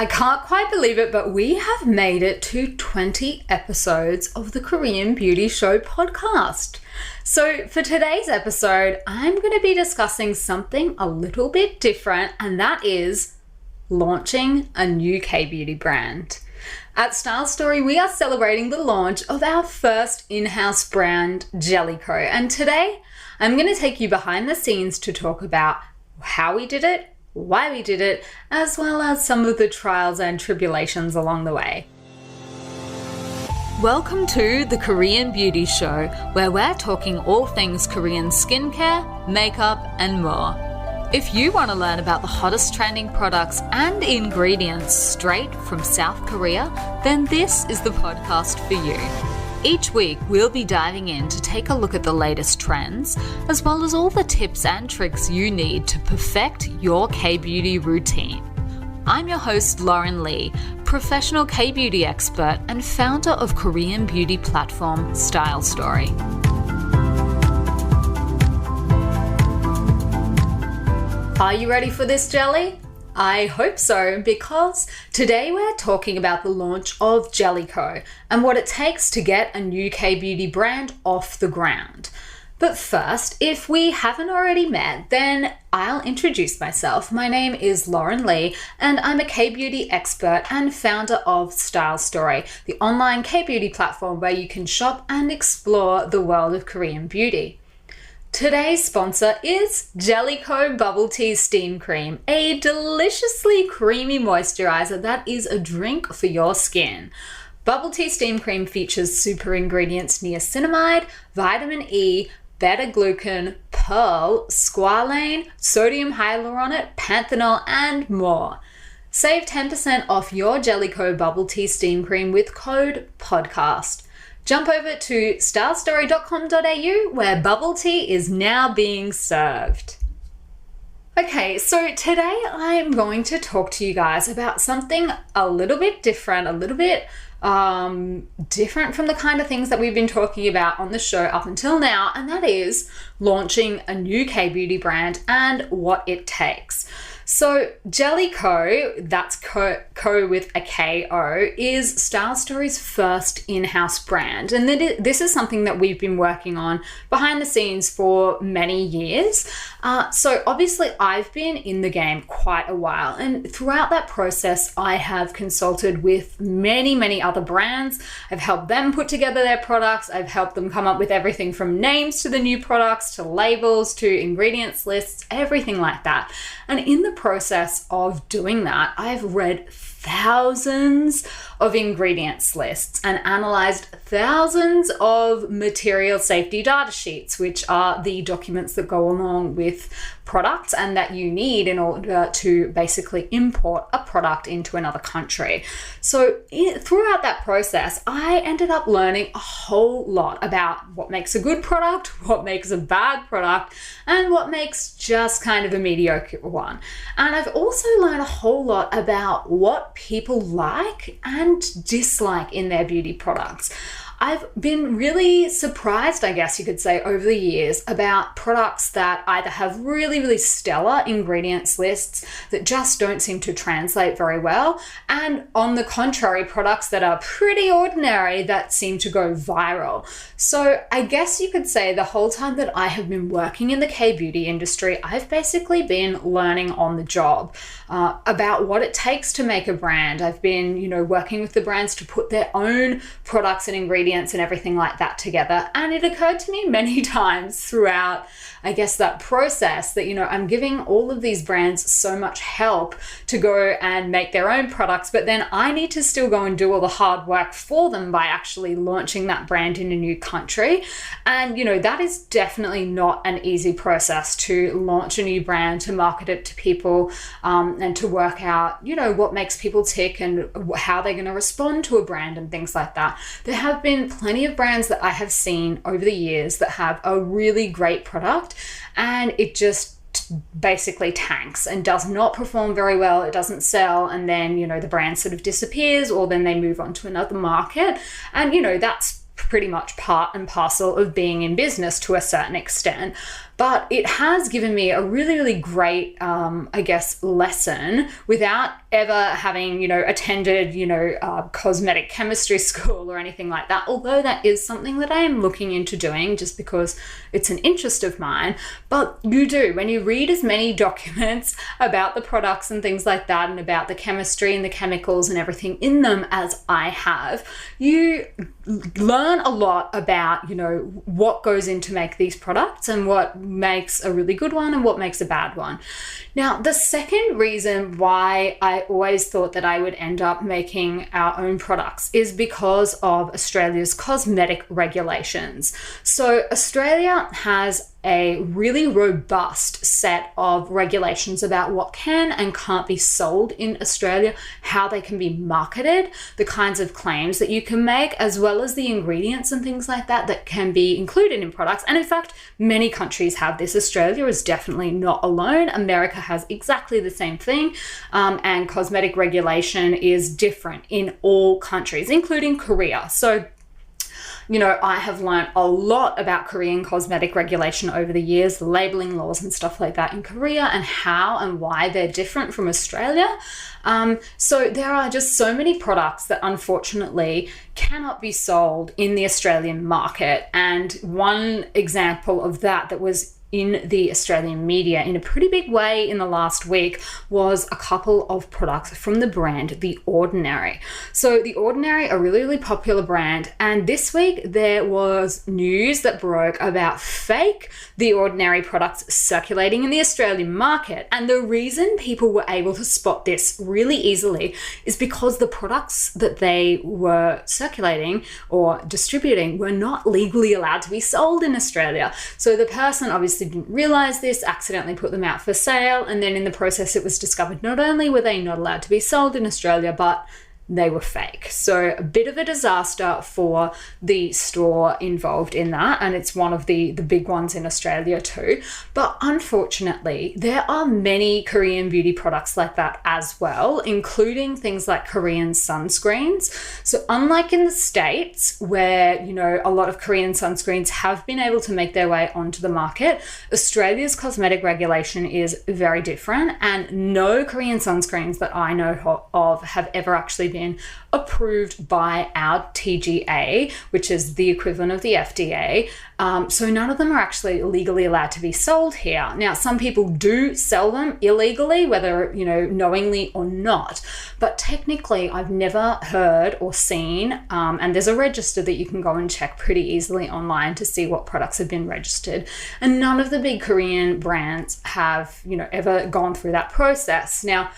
I can't quite believe it, but we have made it to 20 episodes of the Korean Beauty Show podcast. So for today's episode, I'm going to be discussing something a little bit different, and that is launching a new K-beauty brand. At Style Story, we are celebrating the launch of our first in-house brand, Jellicoe, and today I'm going to take you behind the scenes to talk about how we did it, why we did it, as well as some of the trials and tribulations along the way. Welcome to the Korean Beauty Show, where we're talking all things Korean skincare, makeup, and more. If you want to learn about the hottest trending products and ingredients straight from South Korea, then this is the podcast for you. Each week, we'll be diving in to take a look at the latest trends, as well as all the tips and tricks you need to perfect your K-beauty routine. I'm your host, Lauren Lee, professional K-beauty expert and founder of Korean beauty platform Style Story. Are you ready for this, Jelly? I hope so, because today we're talking about the launch of Jellicoe and what it takes to get a new K-beauty brand off the ground. But first, if we haven't already met, then I'll introduce myself. My name is Lauren Lee, and I'm a K-beauty expert and founder of Style Story, the online K-beauty platform where you can shop and explore the world of Korean beauty. Today's sponsor is Jellicoe Bubble Tea Steam Cream, a deliciously creamy moisturizer that is a drink for your skin. Bubble Tea Steam Cream features super ingredients niacinamide, vitamin E, beta-glucan, pearl, squalane, sodium hyaluronate, panthenol, and more. Save 10% off your Jellicoe Bubble Tea Steam Cream with code PODCAST. Jump over to stylestory.com.au where bubble tea is now being served. Okay, so today I'm going to talk to you guys about something a little bit different, different from the kind of things that we've been talking about on the show up until now, and that is launching a new K-beauty brand and what it takes. So Jellicoe, that's co with a K-O, is Style Story's first in-house brand. And this is something that we've been working on behind the scenes for many years. So obviously I've been in the game quite a while. And throughout that process, I have consulted with many, many other brands. I've helped them put together their products. I've helped them come up with everything from names to the new products, to labels, to ingredients lists, everything like that. And in the process of doing that, I've read thousands of ingredients lists and analyzed thousands of material safety data sheets, which are the documents that go along with products and that you need in order to basically import a product into another country. So throughout that process, I ended up learning a whole lot about what makes a good product, what makes a bad product, and what makes just kind of a mediocre one. And I've also learned a whole lot about what people like and dislike in their beauty products. I've been really surprised, I guess you could say, over the years about products that either have really, really stellar ingredients lists that just don't seem to translate very well, and on the contrary, products that are pretty ordinary that seem to go viral. So I guess you could say the whole time that I have been working in the K-beauty industry, I've basically been learning on the job about what it takes to make a brand. I've been, working with the brands to put their own products and ingredients and everything like that together. And it occurred to me many times throughout, I guess, that process that, I'm giving all of these brands so much help to go and make their own products, but then I need to still go and do all the hard work for them by actually launching that brand in a new country. And, that is definitely not an easy process to launch a new brand, to market it to people, and to work out, what makes people tick and how they're going to respond to a brand and things like that. There have been plenty of brands that I have seen over the years that have a really great product and it just basically tanks and does not perform very well. It doesn't sell, and then the brand sort of disappears, or then they move on to another market, and that's pretty much part and parcel of being in business to a certain extent. but it has given me a really, really great, I guess, lesson without ever having, attended, cosmetic chemistry school or anything like that, although that is something that I am looking into doing just because it's an interest of mine. But you do, when you read as many documents about the products and things like that, and about the chemistry and the chemicals and everything in them as I have, you learn a lot about, what goes in to make these products and what makes a really good one and what makes a bad one. Now, the second reason why I always thought that I would end up making our own products is because of Australia's cosmetic regulations. So Australia has a really robust set of regulations about what can and can't be sold in Australia, how they can be marketed, the kinds of claims that you can make, as well as the ingredients and things like that that can be included in products. And in fact, many countries have this. Australia is definitely not alone. America has exactly the same thing. And cosmetic regulation is different in all countries, including Korea. So I have learned a lot about Korean cosmetic regulation over the years, the labeling laws and stuff like that in Korea, and how and why they're different from Australia. So there are just so many products that unfortunately cannot be sold in the Australian market. And one example of that was in the Australian media in a pretty big way in the last week was a couple of products from the brand The Ordinary. So The Ordinary, a really, really popular brand, and this week there was news that broke about fake The Ordinary products circulating in the Australian market. And the reason people were able to spot this really easily is because the products that they were circulating or distributing were not legally allowed to be sold in Australia. So the person obviously didn't realize this, accidentally put them out for sale, and then in the process it was discovered not only were they not allowed to be sold in Australia, but they were fake. So a bit of a disaster for the store involved in that, and it's one of the big ones in Australia too. But unfortunately, there are many Korean beauty products like that as well, including things like Korean sunscreens. So unlike in the States, where, a lot of Korean sunscreens have been able to make their way onto the market, Australia's cosmetic regulation is very different, and no Korean sunscreens that I know of have ever actually been approved by our TGA, which is the equivalent of the FDA. So none of them are actually legally allowed to be sold here. Now, some people do sell them illegally, whether, knowingly or not. But technically, I've never heard or seen, and there's a register that you can go and check pretty easily online to see what products have been registered. And none of the big Korean brands have, ever gone through that process. Now,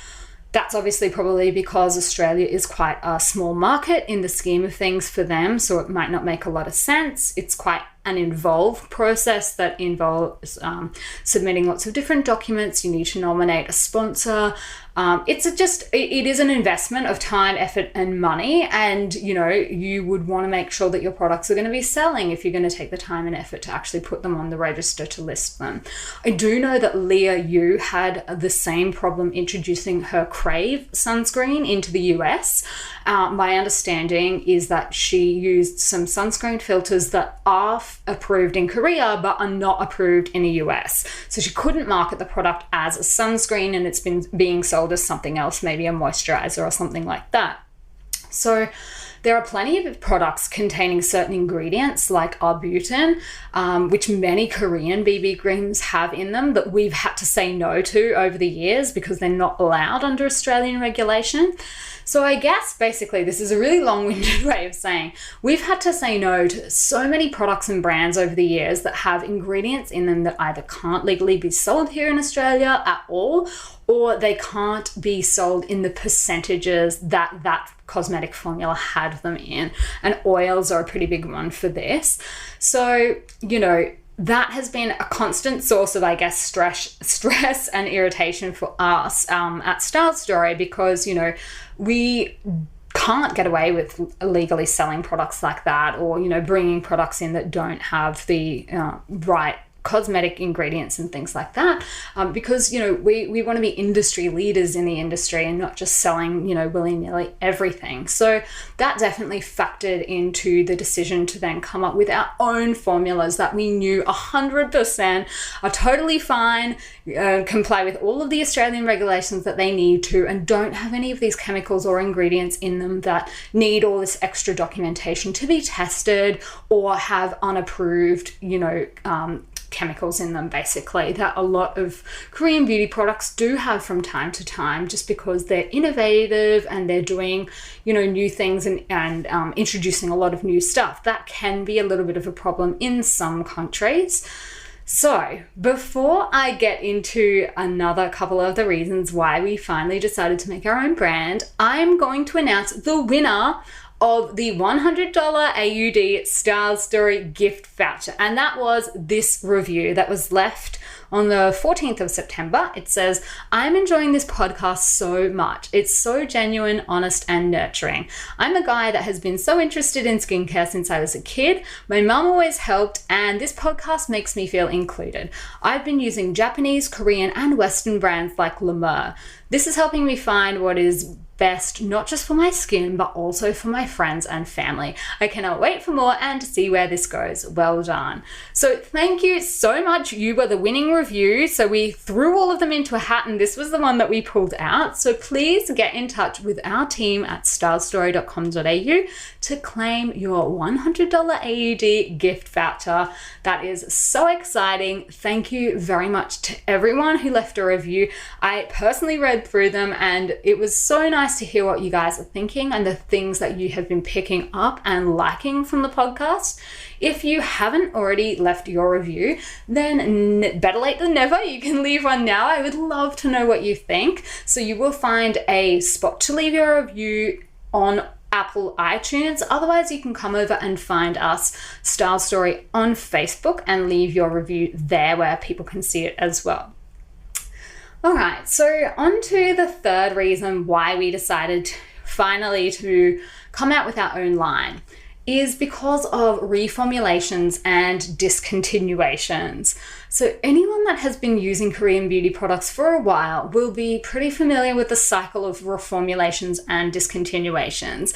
that's obviously probably because Australia is quite a small market in the scheme of things for them, so it might not make a lot of sense. It's quite an involved process that involves submitting lots of different documents. You need to nominate a sponsor. It is an investment of time, effort, and money. And, you would want to make sure that your products are going to be selling if you're going to take the time and effort to actually put them on the register to list them. I do know that Leah Yu had the same problem introducing her Crave sunscreen into the US. My understanding is that she used some sunscreen filters that are approved in Korea but are not approved in the US. So she couldn't market the product as a sunscreen, and it's been being sold as something else, maybe a moisturizer or something like that. So there are plenty of products containing certain ingredients like arbutin, which many Korean BB creams have in them, that we've had to say no to over the years because they're not allowed under Australian regulation. So I guess basically this is a really long-winded way of saying we've had to say no to so many products and brands over the years that have ingredients in them that either can't legally be sold here in Australia at all, or they can't be sold in the percentages that cosmetic formula had them in. And oils are a pretty big one for this. So, that has been a constant source of, I guess, stress and irritation for us at Style Story because, we can't get away with illegally selling products like that, or, bringing products in that don't have the right cosmetic ingredients and things like that, because, we want to be industry leaders in the industry and not just selling, willy-nilly everything. So that definitely factored into the decision to then come up with our own formulas that we knew 100% are totally fine, comply with all of the Australian regulations that they need to, and don't have any of these chemicals or ingredients in them that need all this extra documentation to be tested or have unapproved, chemicals in them, basically, that a lot of Korean beauty products do have from time to time, just because they're innovative and they're doing, new things and introducing a lot of new stuff. That can be a little bit of a problem in some countries. So before I get into another couple of the reasons why we finally decided to make our own brand, I'm going to announce the winner of the $100 AUD Style Story gift voucher. And that was this review that was left on the 14th of September. It says, "I'm enjoying this podcast so much. It's so genuine, honest, and nurturing. I'm a guy that has been so interested in skincare since I was a kid. My mum always helped, and this podcast makes me feel included. I've been using Japanese, Korean, and Western brands like La Mer. This is helping me find what is best, not just for my skin, but also for my friends and family. I cannot wait for more and to see where this goes. Well done." So thank you so much. You were the winning review. So we threw all of them into a hat and this was the one that we pulled out. So please get in touch with our team at stylestory.com.au to claim your $100 AUD gift voucher. That is so exciting. Thank you very much to everyone who left a review. I personally read through them and it was so nice to hear what you guys are thinking and the things that you have been picking up and liking from the podcast. If you haven't already left your review, then better late than never. You can leave one now. I would love to know what you think. So you will find a spot to leave your review on Apple iTunes. Otherwise, you can come over and find us, Style Story, on Facebook and leave your review there where people can see it as well. All right, so on to the third reason why we decided finally to come out with our own line is because of reformulations and discontinuations. So anyone that has been using Korean beauty products for a while will be pretty familiar with the cycle of reformulations and discontinuations.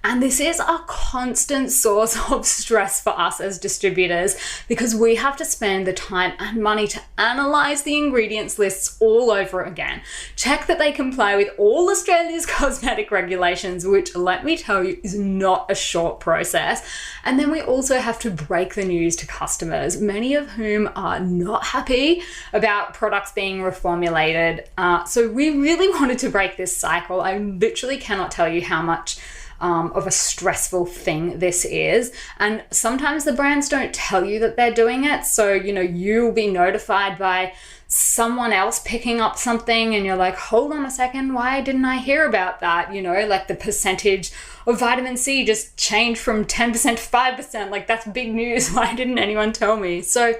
And this is a constant source of stress for us as distributors because we have to spend the time and money to analyze the ingredients lists all over again. Check that they comply with all Australia's cosmetic regulations, which, let me tell you, is not a short process. And then we also have to break the news to customers, many of whom are not happy about products being reformulated. So we really wanted to break this cycle. I literally cannot tell you how much of a stressful thing this is. And sometimes the brands don't tell you that they're doing it. So, you'll be notified by someone else picking up something and you're like, hold on a second, why didn't I hear about that? Like the percentage of vitamin C just changed from 10% to 5%. Like, that's big news. Why didn't anyone tell me? So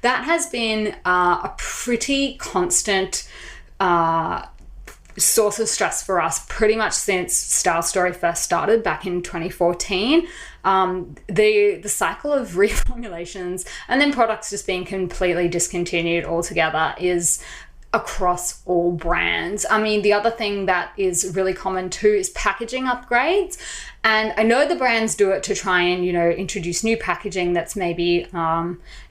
that has been a pretty constant source of stress for us pretty much since Style Story first started back in 2014. The cycle of reformulations and then products just being completely discontinued altogether is across all brands. I mean, the other thing that is really common too is packaging upgrades. And I know the brands do it to try and, introduce new packaging that's maybe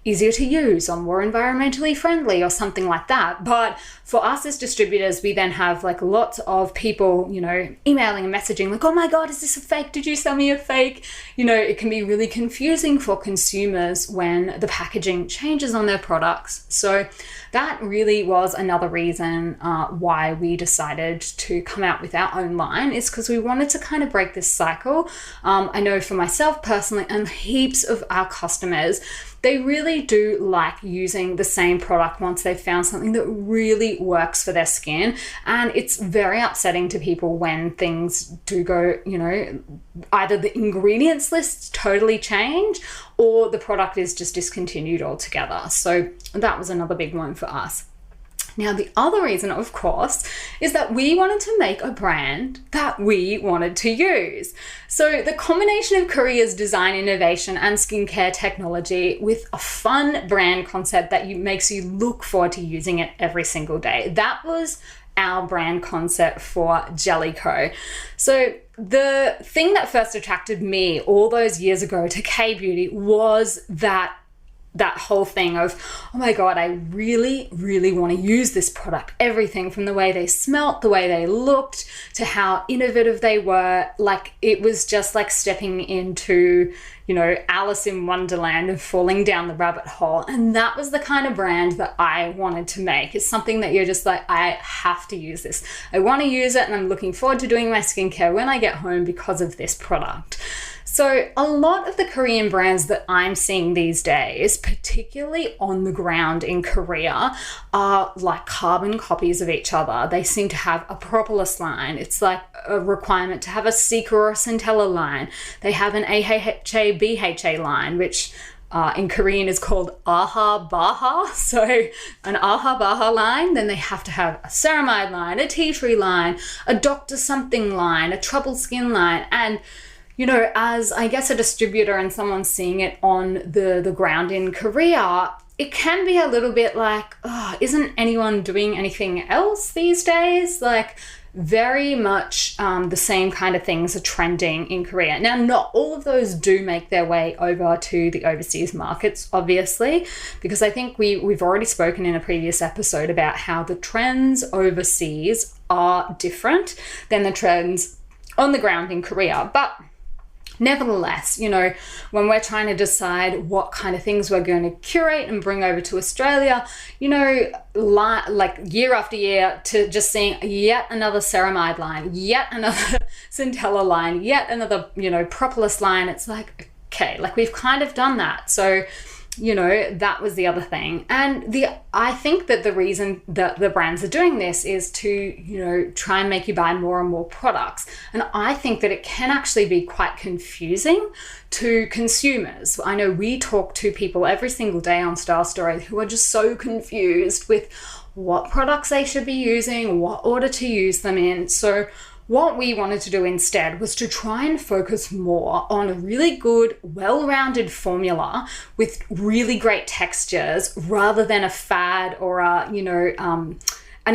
easier to use or more environmentally friendly or something like that. But for us as distributors, we then have lots of people, emailing and messaging like, oh my God, is this a fake? Did you sell me a fake? It can be really confusing for consumers when the packaging changes on their products. So that really was another reason why we decided to come out with our own line, is because we wanted to kind of break this cycle. I know for myself personally and heaps of our customers, they really do like using the same product once they've found something that really works for their skin. And it's very upsetting to people when things do go, either the ingredients lists totally change or the product is just discontinued altogether. So that was another big one for us. Now, the other reason, of course, is that we wanted to make a brand that we wanted to use. So the combination of Korea's design innovation and skincare technology with a fun brand concept that makes you look forward to using it every single day. That was our brand concept for Jellicoe. So the thing that first attracted me all those years ago to K-beauty was that whole thing of, oh my God, I really, really want to use this product. Everything from the way they smelt, the way they looked, to how innovative they were. Like, it was just like stepping into, Alice in Wonderland and falling down the rabbit hole. And that was the kind of brand that I wanted to make. It's something that you're just like, I have to use this. I want to use it, and I'm looking forward to doing my skincare when I get home because of this product. So a lot of the Korean brands that I'm seeing these days, particularly on the ground in Korea, are like carbon copies of each other. They seem to have a propolis line. It's like a requirement to have a Cica or a Centella line. They have an AHA, BHA line, which in Korean is called AHA BAHA. So an AHA BAHA line, then they have to have a ceramide line, a tea tree line, a Dr. something line, a troubled skin line. And as I guess a distributor and someone seeing it on the ground in Korea, it can be a little bit like, isn't anyone doing anything else these days? Like, very much the same kind of things are trending in Korea. Now, not all of those do make their way over to the overseas markets, obviously, because I think we've already spoken in a previous episode about how the trends overseas are different than the trends on the ground in Korea. But nevertheless, when we're trying to decide what kind of things we're going to curate and bring over to Australia, like year after year, to just seeing yet another ceramide line, yet another Centella line, yet another, propolis line, it's like, okay, like we've kind of done that. So, that was the other thing. And I think that the reason that the brands are doing this is to, try and make you buy more and more products. And I think that it can actually be quite confusing to consumers. I know we talk to people every single day on Style Story who are just so confused with what products they should be using, what order to use them in. So what we wanted to do instead was to try and focus more on a really good, well-rounded formula with really great textures, rather than a fad or an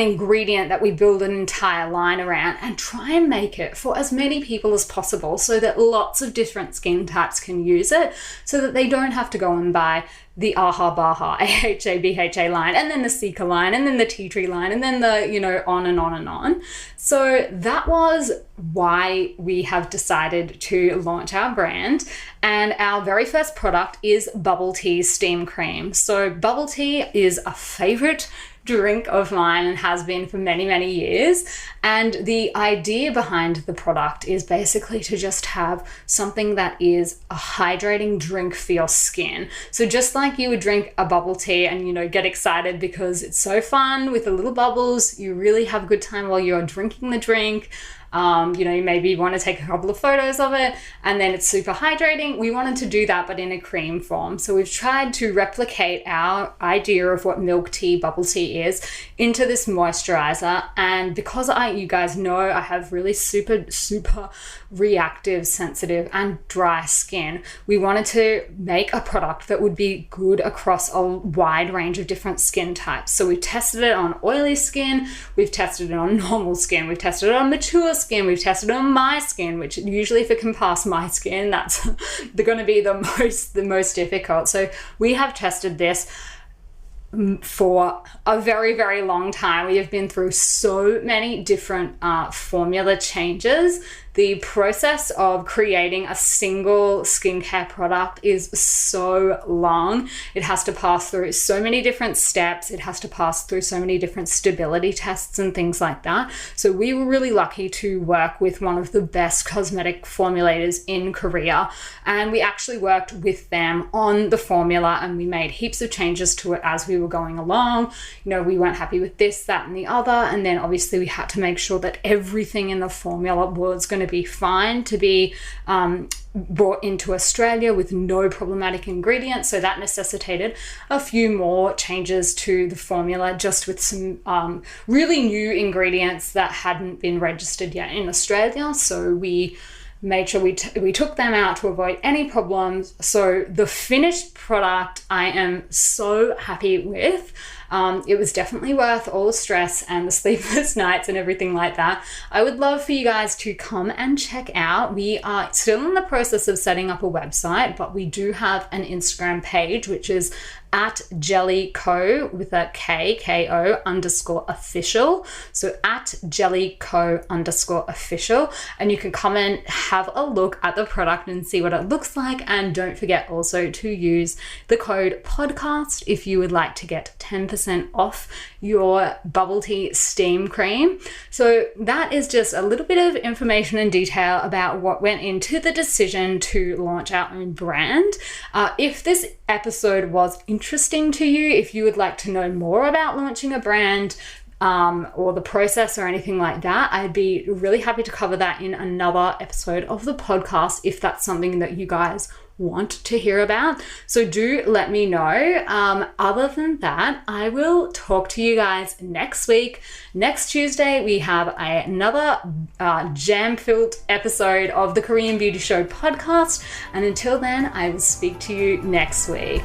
ingredient that we build an entire line around, and try and make it for as many people as possible so that lots of different skin types can use it, so that they don't have to go and buy the AHA BAHA, AHA BHA line, and then the Cica line, and then the tea tree line, and then the, on and on and on. So that was why we have decided to launch our brand. And our very first product is bubble tea steam cream. So bubble tea is a favorite drink of mine and has been for many, many years. And the idea behind the product is basically to just have something that is a hydrating drink for your skin. So just like you would drink a bubble tea and, get excited because it's so fun with the little bubbles, you really have a good time while you're drinking the drink. You maybe want to take a couple of photos of it, and then it's super hydrating. We wanted to do that, but in a cream form. So we've tried to replicate our idea of what milk tea, bubble tea is, into this moisturizer. And because you guys know I have really super reactive, sensitive, and dry skin, we wanted to make a product that would be good across a wide range of different skin types. So we've tested it on oily skin, we've tested it on normal skin, we've tested it on mature skin, we've tested it on my skin, which usually if it can pass my skin, that's going to be the most difficult. So we have tested this for a very, very long time. We have been through so many different formula changes. The process of creating a single skincare product is so long. It has to pass through so many different steps. It has to pass through so many different stability tests and things like that. So we were really lucky to work with one of the best cosmetic formulators in Korea. And we actually worked with them on the formula, and we made heaps of changes to it as we were going along. We weren't happy with this, that, and the other. And then obviously we had to make sure that everything in the formula was going to be fine to be brought into Australia with no problematic ingredients. So that necessitated a few more changes to the formula, just with some really new ingredients that hadn't been registered yet in Australia. So we made sure we took them out to avoid any problems. So the finished product I am so happy with. It was definitely worth all the stress and the sleepless nights and everything like that. I would love for you guys to come and check out. We are still in the process of setting up a website, but we do have an Instagram page, which is at jellyco with a K-K-O _official. So at jellyco _official. And you can come and have a look at the product and see what it looks like. And don't forget also to use the code podcast if you would like to get 10% off your bubble tea steam cream. So that is just a little bit of information and detail about what went into the decision to launch our own brand. If this episode was interesting to you, if you would like to know more about launching a brand, or the process or anything like that, I'd be really happy to cover that in another episode of the podcast if that's something that you guys want to hear about. So do let me know. Other than that, I will talk to you guys next week. Next Tuesday, we have another jam-filled episode of the Korean Beauty Show podcast. And until then, I will speak to you next week.